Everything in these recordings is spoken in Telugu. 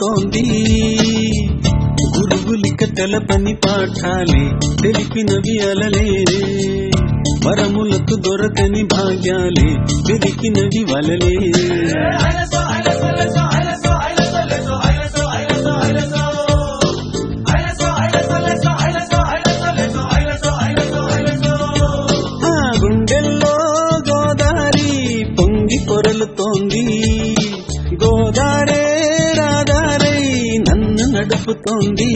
పొరలుతోంది. గురువులిక తెలపని పాఠాలే తెలిపినవి అలలే, వరములకు దొరకని భాగ్యాలే వెదికినవి వలలే. గుండెల్లో గోదారి పొంగి పొరలుతోంది. గోదారే రాధారై నన్ను నడుపుతోంది.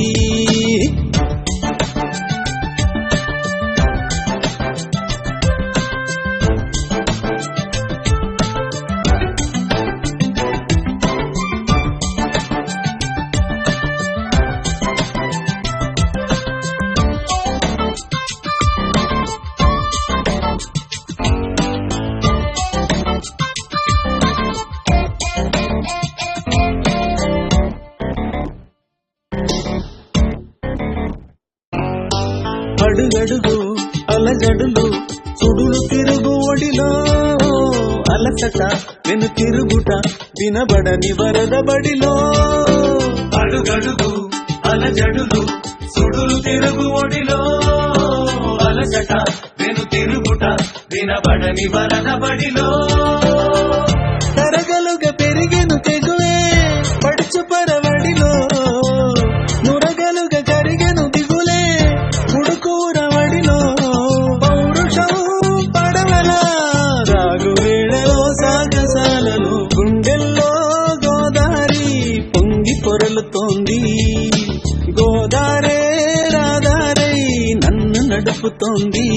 అడుగడుగు అలజడులు సుడులు తిరుగు ఒడిలో, అలసట వెను తిరుగుట వినబడని వరద బడిలో. అడుగడుగు అలజడులు సుడులు తిరుగు ఒడిలో, అలసట వెను తిరుగుట వినబడని వరద బడిలో. తరగలుగా పెరిగెను తెగువే పడుచు పరవడిలో, నురగలుగా కరిగెను దిగులే ఉడుకూరవడిలో. పౌరుషం పడవల రాగువేళలో సాగసాలలో, గుండెల్లో గోదారి పొంగి పొరలుతోంది. గోదారే రాధారై నన్ను నడుపుతోంది.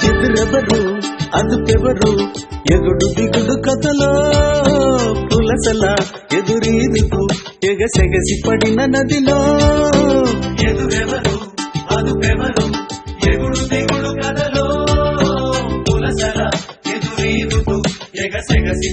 ఎదురెవరు అదుపెవరు ఎగుడు దిగుడు కథలో, పులసల ఎదురీదుకు ఎగసెగసి పడిన నదిలో. ఎదురెవరు అదుపెవరు ఎగుడు దిగుడు కథలో, పులసల ఎదురీదుకు ఎగసెగసి